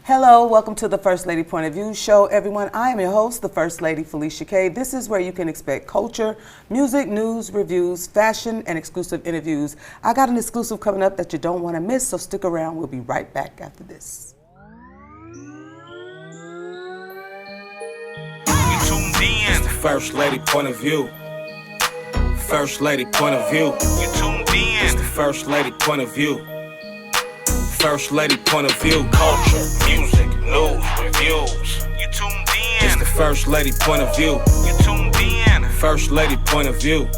Hello, welcome to the First Lady Point of View show, everyone. I am your host, the First Lady Felicia K. This is where you can expect culture, music, news, reviews, fashion, and exclusive interviews. I got an exclusive coming up that you don't want to miss, so stick around. We'll be right back after this. You tuned in. It's the First Lady Point of View. First Lady Point of View. You tuned in. It's the First Lady Point of View. First Lady Point of View. Culture, music, news, reviews. You tuned in. It's the First Lady Point of View. You tuned in. First Lady Point of View.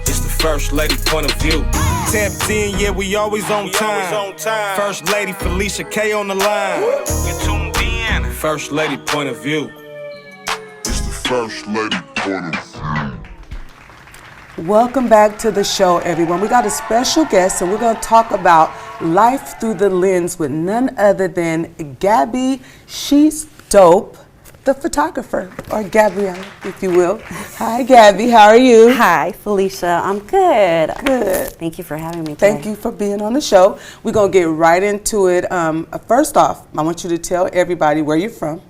It's the First Lady Point of View. 10 for 10, yeah, we always on time. First Lady Felicia K on the line. You tuned in. First Lady Point of View. It's the First Lady Point of View. Welcome back to the show, everyone. We got a special guest, and we're going to talk about life through the lens with none other than ShesDope, the photographer, or Gabriella, if you will. Hi, Gabby. How are you? Hi, Felicia. I'm good. Good. Thank you for having me today. Thank you for being on the show. We're going to get right into it. First off, I want you to tell everybody where you're from.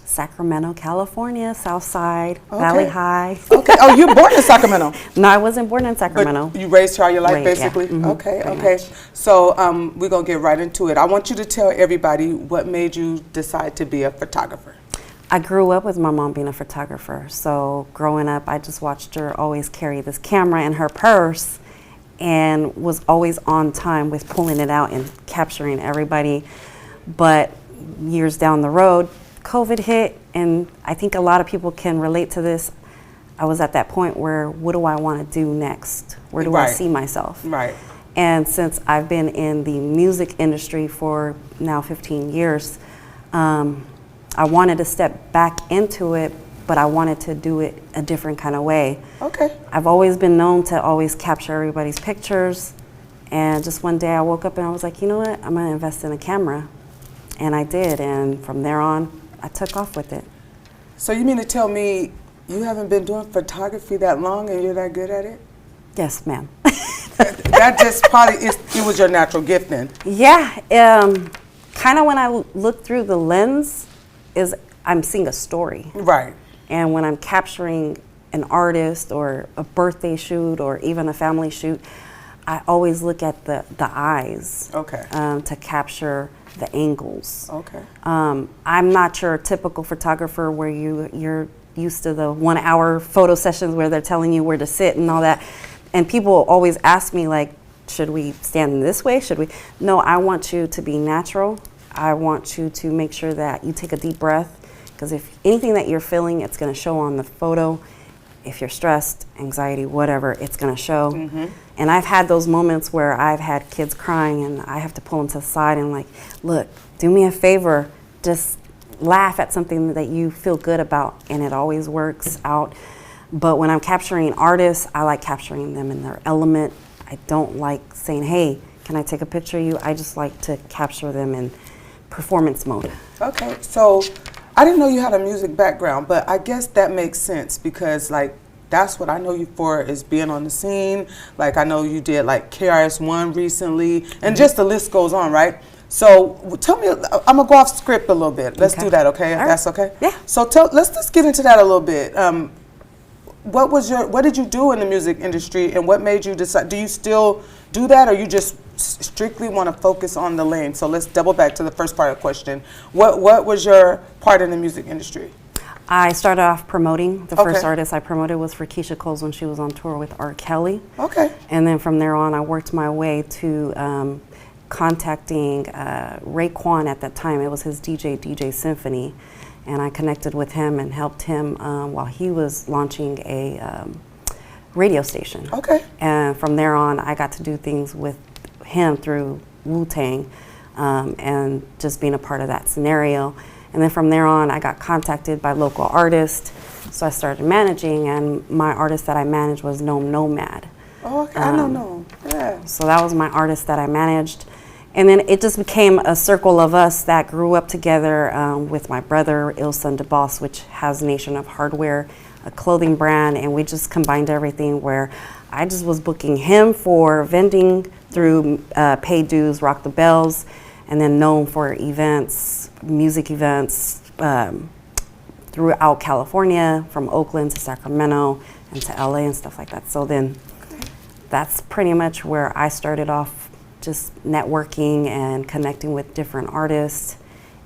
Sacramento, California, South Side, Valley High. Okay. Oh, you were born in Sacramento? No, I wasn't born in Sacramento. But you raised her all your life, Right, basically? yeah. Okay, pretty okay. much. So we're going to get right into it. I want you to tell everybody what made you decide to be a photographer. I grew up with my mom being a photographer. So growing up, I just watched her always carry this camera in her purse and was always on time with pulling it out and capturing everybody. But years down the road, COVID hit, and I think a lot of people can relate to this. I was at that point where, what do I want to do next? Where do I see myself? Right. And since I've been in the music industry for now 15 years, I wanted to step back into it, but I wanted to do it a different kind of way. Okay. I've always been known to always capture everybody's pictures, and just one day I woke up and I was like, you know what, I'm gonna invest in a camera. And I did, and from there on, I took off with it. So you mean to tell me you haven't been doing photography that long and you're that good at it? Yes, ma'am. That just probably, it was your natural gift then? Yeah, kind of when I look through the lens, is I'm seeing a story. Right. And when I'm capturing an artist or a birthday shoot or even a family shoot, I always look at the eyes. Okay. To capture the angles. Okay. I'm not your typical photographer where you're used to the 1 hour photo sessions where they're telling you where to sit and all that. And people always ask me, like, should we stand this way? Should we? No, I want you to be natural. I want you to make sure that you take a deep breath, because if anything that you're feeling, it's going to show on the photo. If you're stressed, anxiety, whatever, it's going to show. Mm-hmm. And I've had those moments where I've had kids crying and I have to pull them to the side and like, look, do me a favor, just laugh at something that you feel good about, and it always works out. But when I'm capturing artists, I like capturing them in their element. I don't like saying, hey, can I take a picture of you? I just like to capture them in performance mode. Okay, so I didn't know you had a music background, but I guess that makes sense because like that's what I know you for, is being on the scene. Like I know you did like KRS-One recently, and just the list goes on, right? So tell me, I'm gonna go off script a little bit. Let's do that, okay? If that's okay? Yeah. So let's just get into that a little bit. What did you do in the music industry, and what made you decide? Do you still do that, or you just strictly want to focus on the lane? So let's double back to the first part of the question. What was your part in the music industry? I started off promoting. The first artist I promoted was for Keisha Coles when she was on tour with R. Kelly. Okay. And then from there on, I worked my way to contacting Raekwon at that time. It was his DJ Symphony. And I connected with him and helped him while he was launching a radio station. Okay. And from there on, I got to do things with him through Wu-Tang and just being a part of that scenario. And then from there on, I got contacted by local artists. So I started managing, and my artist that I managed was Gnome Nomad. Oh, okay. I don't know. Yeah. So that was my artist that I managed. And then it just became a circle of us that grew up together with my brother, Ilson DeBoss, which has Nation of Hardware, a clothing brand, and we just combined everything where I just was booking him for vending through Pay Dues, Rock the Bells, and then known for events, music events throughout California, from Oakland to Sacramento and to LA and stuff like that. So then that's pretty much where I started off, just networking and connecting with different artists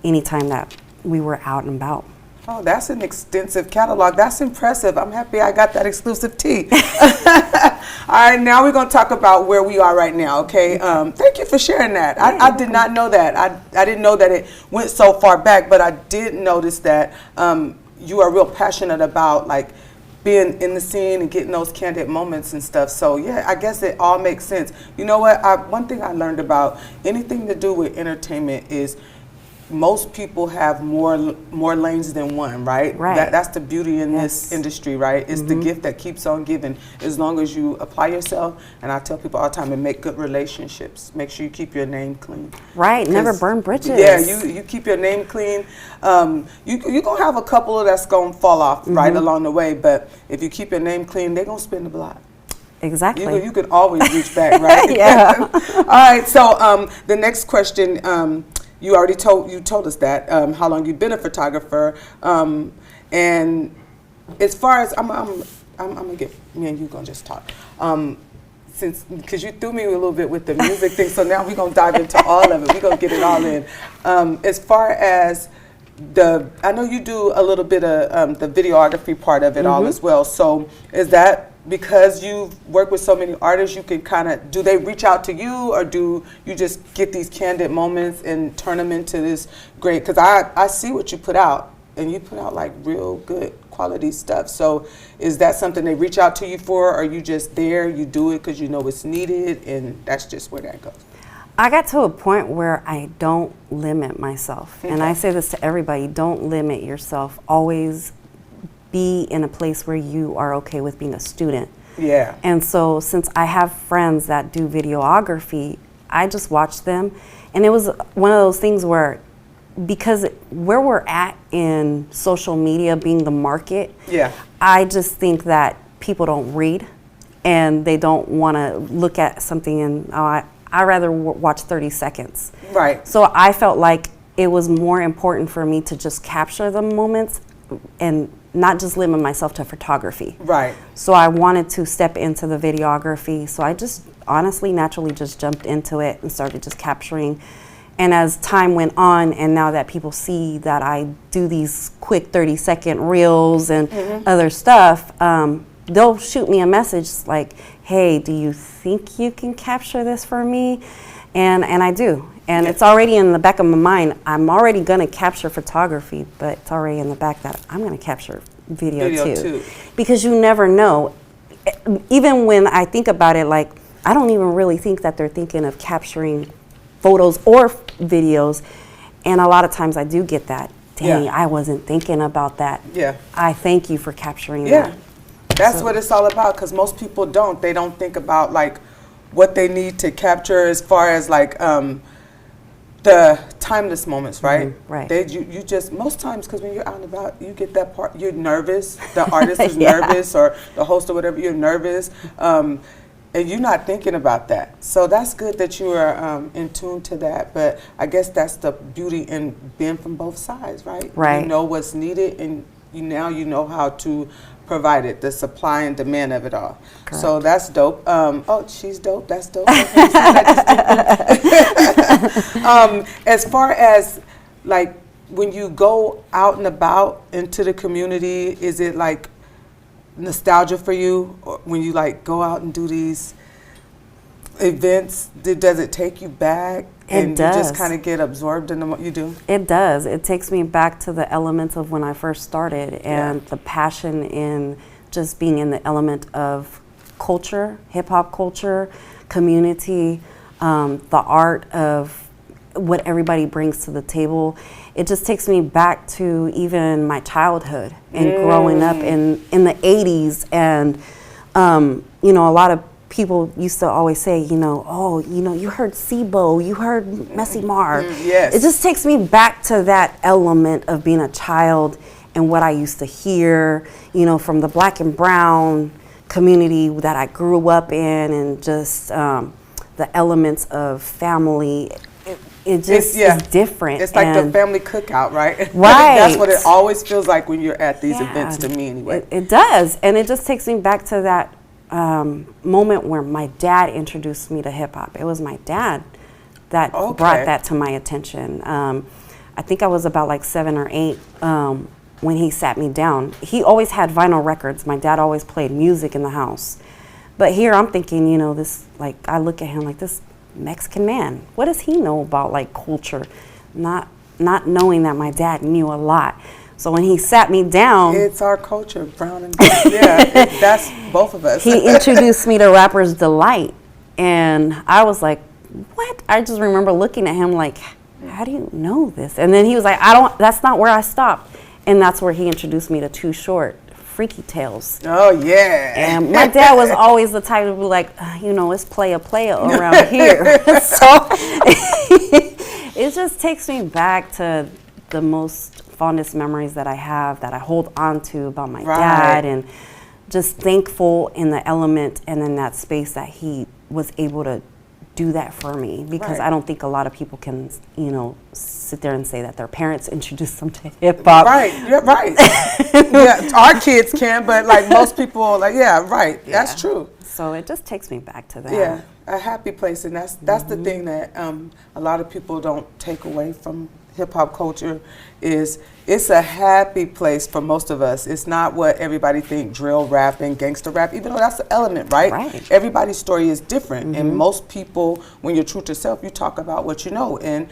anytime that we were out and about. Oh, that's an extensive catalog. That's impressive. I'm happy I got that exclusive tea. All right, now we're going to talk about where we are right now, okay? Thank you for sharing that. I did not know that. I didn't know that it went so far back, but I did notice that you are real passionate about, like, being in the scene and getting those candid moments and stuff. So, yeah, I guess it all makes sense. You know what? One thing I learned about anything to do with entertainment is most people have more lanes than one, right? Right. That's the beauty in this industry, right? It's the gift that keeps on giving as long as you apply yourself. And I tell people all the time, and make good relationships. Make sure you keep your name clean. Right, never burn bridges. Yeah, you keep your name clean. You're going to have a couple that's going to fall off right along the way, but if you keep your name clean, they're going to spin the block. Exactly. You can always reach back, right? Yeah. All right, so the next question, you already told us that how long you've been a photographer, and as far as I'm gonna get me and you gonna just talk, because you threw me a little bit with the music thing, so now we're gonna dive into all of it. We're gonna get it all in. As far as I know you do a little bit of the videography part of it all as well. So is that because you work with so many artists, you can kind of, do they reach out to you, or do you just get these candid moments and turn them into this great, because I see what you put out, and you put out like real good quality stuff. So is that something they reach out to you for, or are you just there, you do it because you know it's needed, and that's just where that goes? I got to a point where I don't limit myself. And I say this to everybody, don't limit yourself. Always be in a place where you are okay with being a student. Yeah. And so since I have friends that do videography, I just watch them. And it was one of those things where, because where we're at in social media being the market, I just think that people don't read and they don't want to look at something and, I rather watch 30 seconds. Right. So I felt like it was more important for me to just capture the moments and not just limit myself to photography. Right. So I wanted to step into the videography. So I just honestly, naturally just jumped into it and started just capturing. And as time went on, and now that people see that I do these quick 30-second reels and other stuff, they'll shoot me a message like, hey, do you think you can capture this for me? And I do. And it's already in the back of my mind. I'm already going to capture photography, but it's already in the back that I'm going to capture video too. Because you never know. Even when I think about it, like, I don't even really think that they're thinking of capturing photos or videos. And a lot of times I do get that. Dang, I wasn't thinking about that. Yeah. I thank you for capturing that. That's what it's all about, because most people don't. They don't think about, like, what they need to capture as far as, like, the timeless moments, right? Right. You just, most times, because when you're out and about, you get that part, you're nervous. The artist is nervous, or the host or whatever, you're nervous. And you're not thinking about that. So that's good that you are in tune to that. But I guess that's the beauty in being from both sides, right? Right. You know what's needed, and now you know how to provide it, the supply and demand of it all. Correct. So that's dope. Oh, she's dope. That's dope. As far as, like, when you go out and about into the community, is it like nostalgia for you, or when you like go out and do these events? Does it take you back? And you just kind of get absorbed in what you do? It does. It takes me back to the elements of when I first started, and the passion in just being in the element of culture, hip hop culture, community, the art of what everybody brings to the table. It just takes me back to even my childhood and growing up in the 80s. And, you know, a lot of people used to always say, you know, oh, you know, you heard SIBO, you heard Messy Mar. Yes. It just takes me back to that element of being a child and what I used to hear, you know, from the Black and brown community that I grew up in, and just the elements of family. it just is different. It's like the family cookout, right? Right. That's what it always feels like when you're at these events to me anyway. It does. And it just takes me back to that moment where my dad introduced me to hip hop. It was my dad that brought that to my attention. I think I was about like 7 or 8 when he sat me down. He always had vinyl records. My dad always played music in the house. But here I'm thinking, you know, this, like, I look at him like, this Mexican man, what does he know about like culture? Not knowing that my dad knew a lot. So when he sat me down, it's our culture, brown and black. Yeah, that's both of us. He introduced me to Rapper's Delight, and I was like, what? I just remember looking at him like, how do you know this? And then he was like, that's not where I stopped. And that's where he introduced me to Too Short, Freaky Tales. Oh, yeah. And my dad was always the type to be like, you know, it's playa around here. So it just takes me back to the most fondest memories that I have, that I hold on to about my dad, and just thankful in the element and in that space that he was able to do that for me, because I don't think a lot of people can, you know, sit there and say that their parents introduced them to hip hop. Right, yeah, right. Yeah, our kids can, but like most people, like, that's true. So it just takes me back to that. Yeah, a happy place, and that's the thing that a lot of people don't take away from hip hop culture, is it's a happy place for most of us. It's not what everybody think, drill rap and gangster rap, even though that's the element, right? Everybody's story is different, and most people, when you're true to self, you talk about what you know, and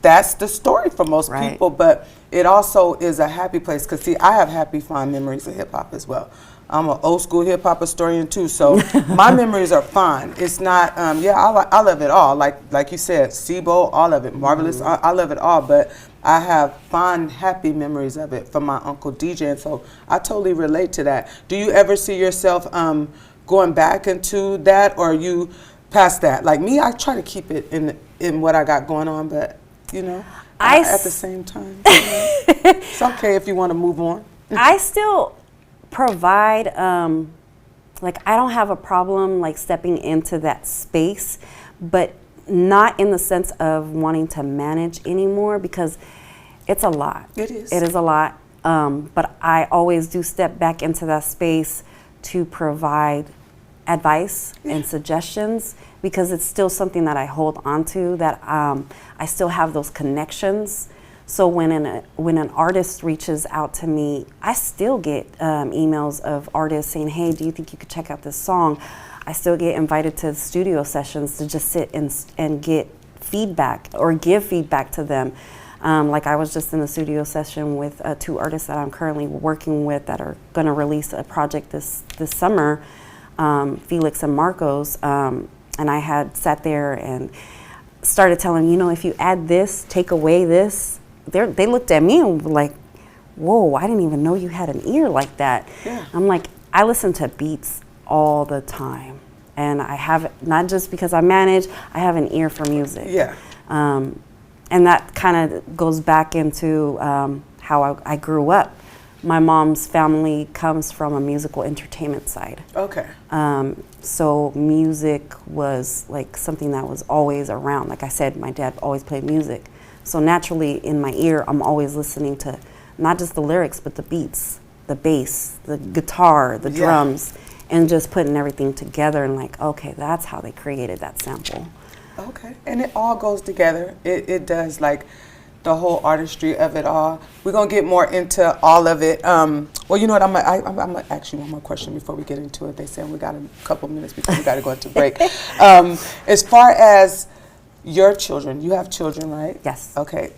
that's the story for most people. But it also is a happy place, because see, I have happy, fond memories of hip hop as well. I'm an old school hip hop historian too, so my memories are fine. It's not, I love it all. Like you said, SIBO, all of it, Marvelous, I love it all. But I have fond, happy memories of it from my uncle DJ, and so I totally relate to that. Do you ever see yourself going back into that, or are you past that? Like me, I try to keep it in what I got going on, but you know, at the same time, it's okay if you want to move on. I still provide, like, I don't have a problem like stepping into that space, but not in the sense of wanting to manage anymore, because it's a lot. It is a lot. But I always do step back into that space to provide advice and suggestions, because it's still something that I hold on to, that I still have those connections. So when an artist reaches out to me, I still get emails of artists saying, hey, do you think you could check out this song? I still get invited to studio sessions to just sit and get feedback or give feedback to them. Like I was just in the studio session with 2 artists that I'm currently working with that are going to release a project this summer, Felix and Marcos. And I had sat there and started telling, you know, if you add this, take away this, they looked at me and were like, whoa, I didn't even know you had an ear like that. Yeah. I'm like, I listen to beats all the time. And I have, not just because I manage, I have an ear for music. Yeah. And that kind of goes back into how I grew up. My mom's family comes from a musical entertainment side. Okay. So music was like something that was always around. Like I said, my dad always played music. So naturally in my ear, I'm always listening to not just the lyrics, but the beats, the bass, the guitar, the drums, and just putting everything together and like, okay, that's how they created that sample. Okay, and it all goes together. It does, like the whole artistry of it all. We're gonna get more into all of it. Well, you know what? I'm gonna ask you one more question before we get into it. They said we got a couple minutes before we got to go into break. As far as your children, you have children, right? Yes. Okay.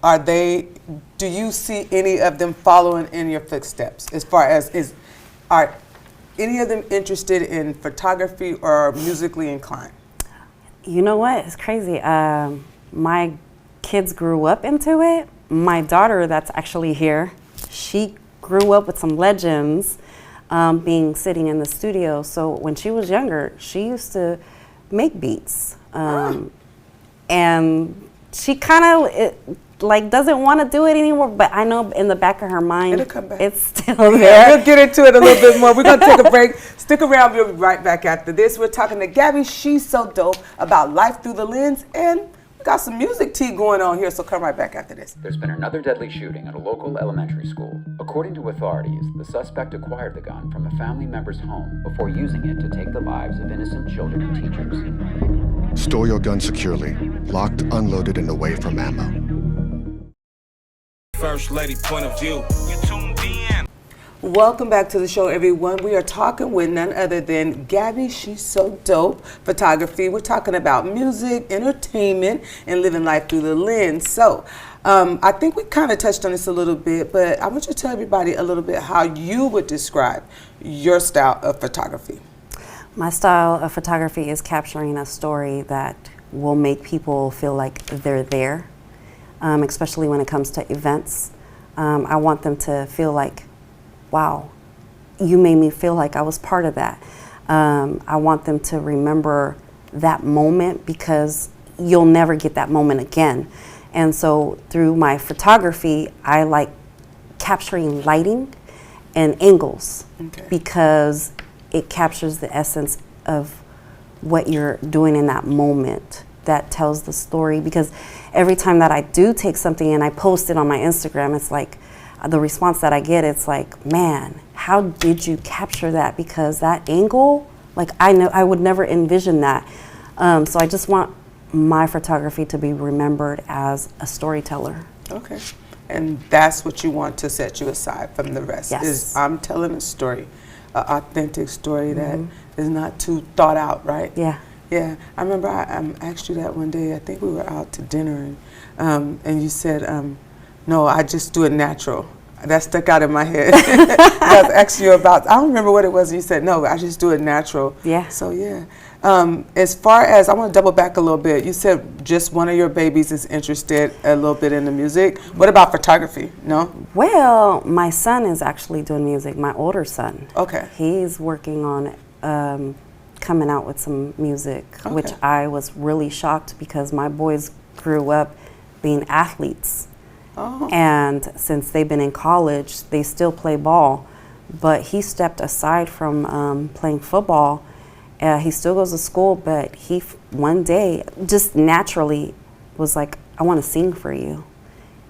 Do you see any of them following in your footsteps? As far as are any of them interested in photography or musically inclined? You know what? It's crazy. My kids grew up into it. My daughter, that's actually here, she grew up with some legends, sitting in the studio. So when she was younger, she used to make beats. And she kind of doesn't want to do it anymore, but I know in the back of her mind, it'll come back. It's still there. We'll get into it a little bit more. We're going to take a break. Stick around. We'll be right back after this. We're talking to Gabby. She's so dope about life through the lens and We got some music tea going on here, so come right back after this. There's been another deadly shooting at a local elementary school. According to authorities, the suspect acquired the gun from a family member's home before using it to take the lives of innocent children and teachers. Store your gun securely, locked, unloaded, and away from ammo. First lady point of view. You tuned in. Welcome back to the show, everyone. We are talking with none other than Gabby, She's So Dope Photography. We're talking about music, entertainment, and living life through the lens. So I think we kind of touched on this a little bit, but I want you to tell everybody a little bit how you would describe your style of photography. My style of photography is capturing a story that will make people feel like they're there, especially when it comes to events. I want them to feel like, wow, you made me feel like I was part of that. I want them to remember that moment because you'll never get that moment again. And so through my photography, I like capturing lighting and angles because it captures the essence of what you're doing in that moment. That tells the story, because every time that I do take something and I post it on my Instagram, it's like, the response that I get, it's like, man, how did you capture that? Because that angle, like I know I would never envision that. So I just want my photography to be remembered as a storyteller. Okay. And that's what you want to set you aside from the rest. Yes. Is I'm telling a story, an authentic story that is not too thought out, right? Yeah. Yeah. I remember I asked you that one day. I think we were out to dinner, and you said, no, I just do it natural. That stuck out in my head. I was asking you about, I don't remember what it was, and you said, no, I just do it natural. Yeah. So, yeah. As far as, I want to double back a little bit. You said just one of your babies is interested a little bit in the music. What about photography? No? Well, my son is actually doing music, my older son. Okay. He's working on coming out with some music, which I was really shocked because my boys grew up being athletes. And since they've been in college, they still play ball. But he stepped aside from playing football. He still goes to school, but he one day just naturally was like, I want to sing for you.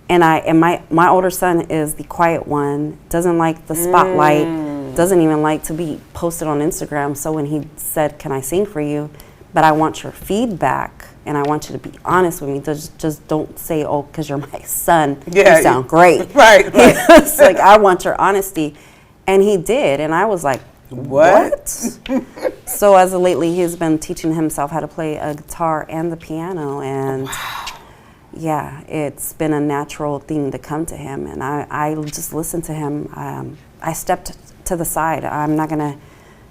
And my older son is the quiet one, doesn't like the spotlight, doesn't even like to be posted on Instagram. So when he said, can I sing for you? But I want your feedback. And I want you to be honest with me. Just don't say, oh, because you're my son, you sound great. Right. It's like, I want your honesty. And he did. And I was like, what? So as of lately, he's been teaching himself how to play a guitar and the piano. And yeah, it's been a natural thing to come to him. And I just listened to him. I stepped to the side. I'm not going to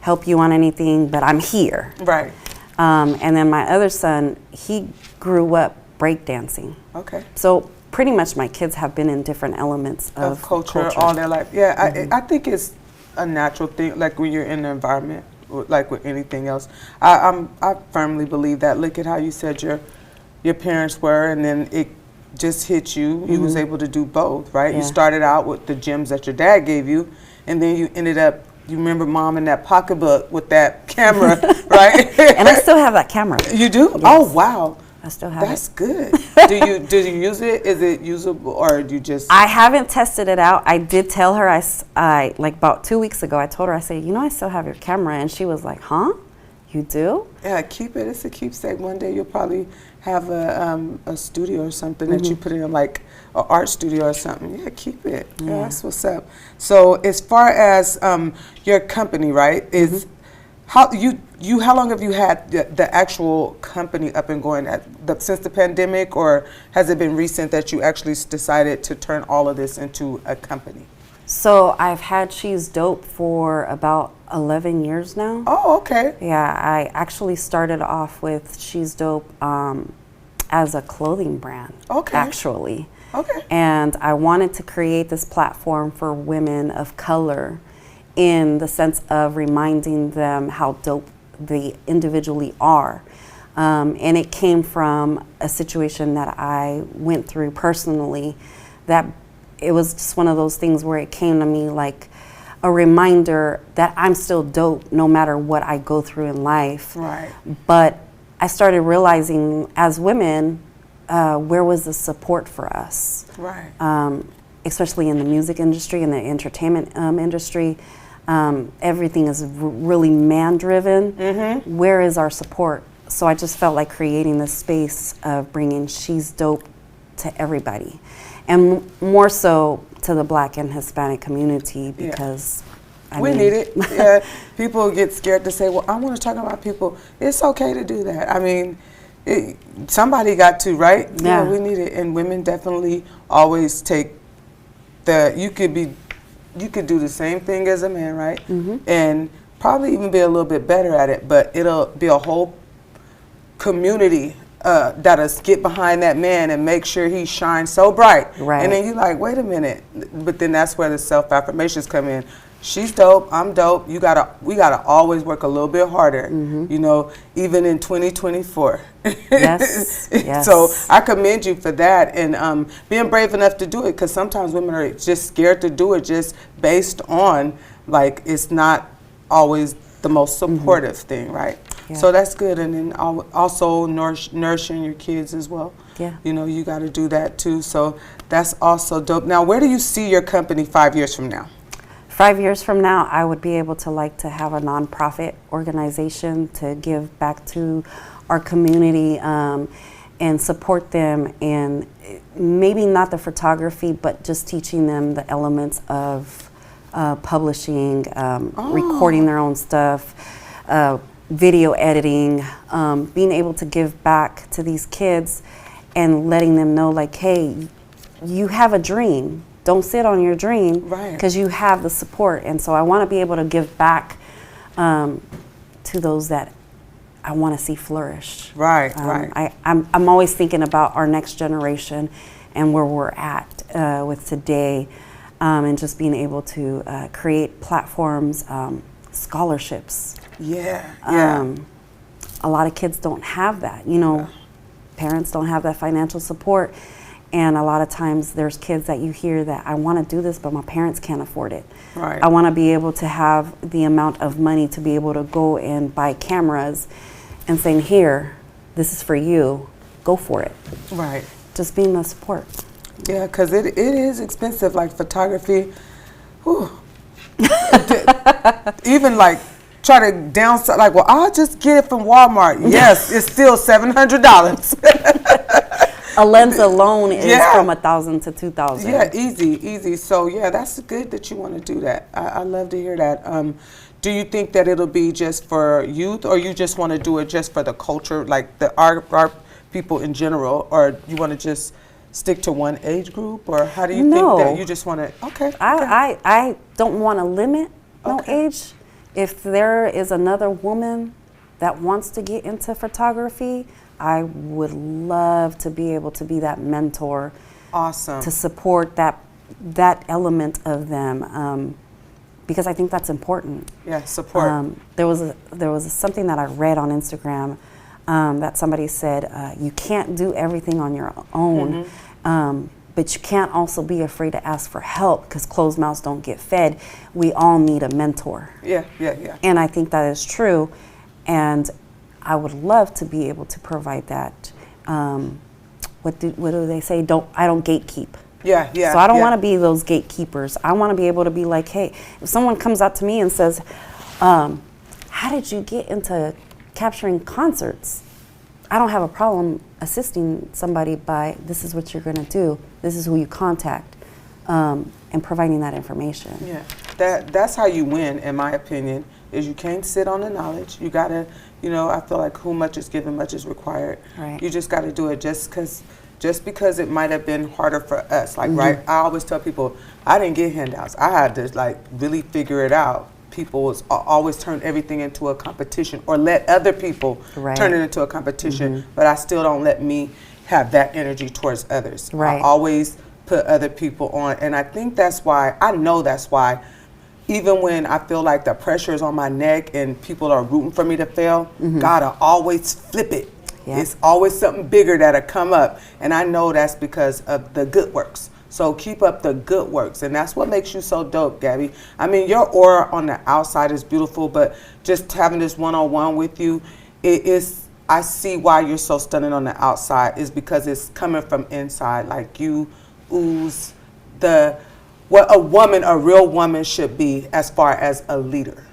help you on anything, but I'm here. Right. And then my other son, he grew up breakdancing. Okay. So pretty much my kids have been in different elements of culture all their life. Yeah, I think it's a natural thing, like when you're in the environment, like with anything else. I firmly believe that. Look at how you said your parents were, and then it just hit you. You was able to do both, right? You started out with the gems that your dad gave you, and then you ended up, you remember Mom in that pocketbook with that camera, right? And I still have that camera. You do? Yes. Oh, wow. I still have That's it. good. Do you use it? Is it usable, or do you just? I haven't tested it out. I did tell her, I like about 2 weeks ago, I told her, I said, you know, I still have your camera. And she was like, huh? You do? Yeah, keep it. It's a keepsake. One day you'll probably have a studio or something that you put in, like an art studio or something. Yeah, keep it. Yeah, that's what's up. So as far as your company, right, is how long have you had the actual company up and going since the pandemic, or has it been recent that you actually decided to turn all of this into a company? So I've had ShesDope for about 11 years now. Oh, okay. Yeah, I actually started off with ShesDope as a clothing brand, actually. Okay. And I wanted to create this platform for women of color in the sense of reminding them how dope they individually are. And it came from a situation that I went through personally, that it was just one of those things where it came to me like a reminder that I'm still dope no matter what I go through in life. Right. But I started realizing as women, where was the support for us? Right. Especially in the music industry and the entertainment industry. Everything is really man-driven. Mm-hmm. Where is our support? So I just felt like creating this space of bringing ShesDope to everybody, and more so to the Black and Hispanic community, because we need it. Yeah, people get scared to say, well, I want to talk about people. It's okay to do that. I mean, somebody got to, right? Yeah. We need it. And women definitely always take you could do the same thing as a man, right? Mm-hmm. And probably even be a little bit better at it, but it'll be a whole community that'll get behind that man and make sure he shines so bright. Right. And then you're like, wait a minute. But then that's where the self-affirmations come in. She's dope, I'm dope. We gotta always work a little bit harder, even in 2024. Yes, yes. So I commend you for that, and being brave enough to do it, because sometimes women are just scared to do it just based on, like, it's not always the most supportive thing, right? Yeah. So that's good. And then also nourishing your kids as well. Yeah. You got to do that too. So that's also dope. Now, where do you see your company 5 years from now? 5 years from now, I would be able to have a nonprofit organization to give back to our community and support them, and maybe not the photography, but just teaching them the elements of publishing, recording their own stuff, video editing, being able to give back to these kids and letting them know, like, hey, you have a dream. Don't sit on your dream, right? Because you have the support. And so I want to be able to give back to those that I want to see flourish. Right, right. I'm always thinking about our next generation and where we're at with today, and just being able to create platforms, scholarships. Yeah. A lot of kids don't have that. Parents don't have that financial support. And a lot of times there's kids that you hear that, I want to do this, but my parents can't afford it. Right. I want to be able to have the amount of money to be able to go and buy cameras and saying, here, this is for you, go for it. Right. Just being the support. Yeah, because it is expensive, like photography. Whew. Even like try to downsize, like, well, I'll just get it from Walmart. Yes, it's still $700. A lens alone is from $1,000 to $2,000. Yeah, easy. So yeah, that's good that you want to do that. I love to hear that. Do you think that it'll be just for youth, or you just want to do it just for the culture, like the art people in general, or you want to just stick to one age group, or how do you think that you just want to? Okay. I don't want to limit no age. If there is another woman that wants to get into photography, I would love to be able to be that mentor. Awesome. To support that element of them, because I think that's important. Yeah, support. There was something that I read on Instagram that somebody said, you can't do everything on your own, but you can't also be afraid to ask for help, because closed mouths don't get fed. We all need a mentor. Yeah. And I think that is true, and I would love to be able to provide that. What do they say? I don't gatekeep. Yeah. So I don't want to be those gatekeepers. I want to be able to be like, hey, if someone comes up to me and says, how did you get into capturing concerts? I don't have a problem assisting somebody by, this is what you're going to do, this is who you contact, and providing that information. Yeah, that's how you win, in my opinion, is you can't sit on the knowledge. You got to, I feel like who much is given, much is required. Right. You just got to do it just because it might have been harder for us. Like, right, I always tell people, I didn't get handouts. I had to, really figure it out. People always turn everything into a competition, or let other people turn it into a competition, but I still don't let me have that energy towards others. Right. I always put other people on, and I think that's why, even when I feel like the pressure is on my neck and people are rooting for me to fail, gotta always flip it. Yeah. It's always something bigger that'll come up, and I know that's because of the good works. So keep up the good works, and that's what makes you so dope, Gabby. I mean, your aura on the outside is beautiful, but just having this one-on-one with you, I see why you're so stunning on the outside is because it's coming from inside. Like you ooze what a real woman should be as far as a leader.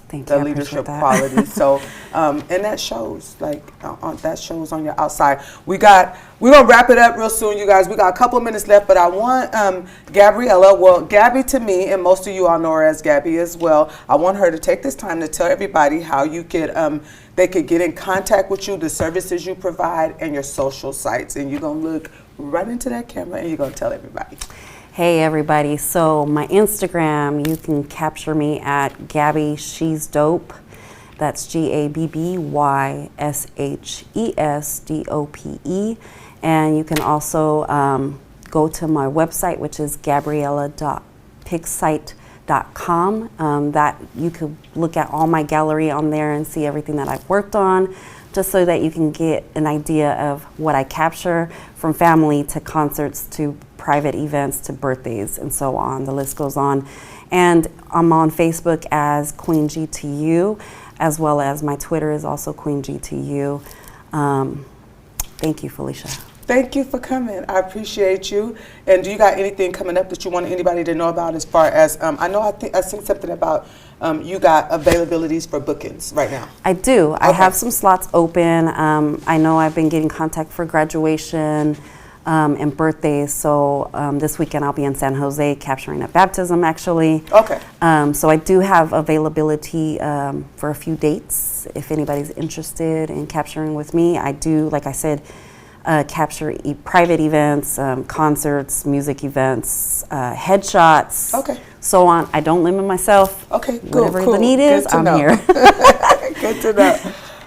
Thank you. The leadership quality. So, and that shows, that shows on your outside. We're gonna wrap it up real soon, you guys. We got a couple of minutes left, but I want Gabriella, well, Gabby to me, and most of you all know her as Gabby as well. I want her to take this time to tell everybody how you could, they could get in contact with you, the services you provide, and your social sites. And you're gonna look right into that camera and you're gonna tell everybody. Hey everybody, so my Instagram, you can capture me at Gabby ShesDope. That's GABBYSHESDOPE. And you can also go to my website, which is gabriella.pixsite.com. That you could look at all my gallery on there and see everything that I've worked on, just so that you can get an idea of what I capture, from family to concerts to private events to birthdays and so on. The list goes on. And I'm on Facebook as Queen GTU, as well as my Twitter is also Queen GTU. Thank you, Felicia. Thank you for coming. I appreciate you. And do you got anything coming up that you want anybody to know about as far as, I know I seen something about you got availabilities for bookings right now. I do. Okay. I have some slots open. I know I've been getting contact for graduation and birthdays. So this weekend I'll be in San Jose capturing a baptism actually. Okay. So I do have availability for a few dates. If anybody's interested in capturing with me, I do, like I said, capture private events, concerts, music events, headshots, okay, so on. I don't limit myself. Okay, good, whatever cool. the need is, I'm here. Good to know.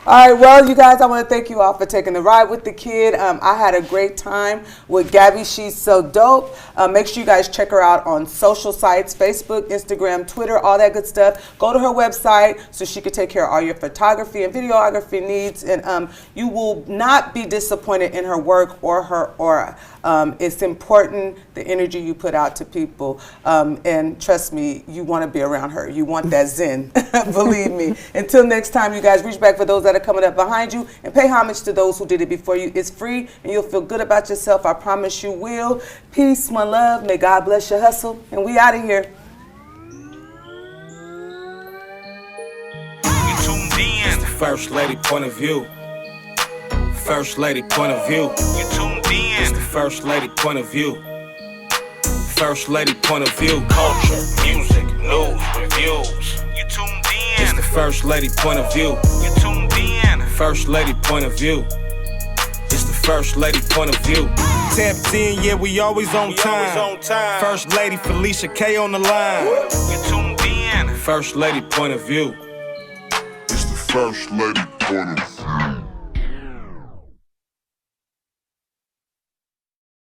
All right, well, you guys, I want to thank you all for taking the ride with the kid. I had a great time with Gabby. She's so dope. Make sure you guys check her out on social sites, Facebook, Instagram, Twitter, all that good stuff. Go to her website so she can take care of all your photography and videography needs. And you will not be disappointed in her work or her aura. It's important, the energy you put out to people. And trust me, you want to be around her. You want that zen, believe me. Until next time, you guys, reach back for those that are coming up behind you and pay homage to those who did it before you. It's free and you'll feel good about yourself. I promise you will. Peace, one love. May God bless your hustle. And we out of here. You tuned in. It's the First Lady point of view. First Lady point of view. You tuned in. It's the First Lady point of view. First Lady point of view. Culture, music, news, reviews. You tuned in. It's the First Lady point of view. You tuned in. First Lady point of view. It's the First Lady point of view. Tapped in, yeah, we always on time. First Lady Felicia K on the line. You tuned in. First Lady point of view. It's the First Lady point of view.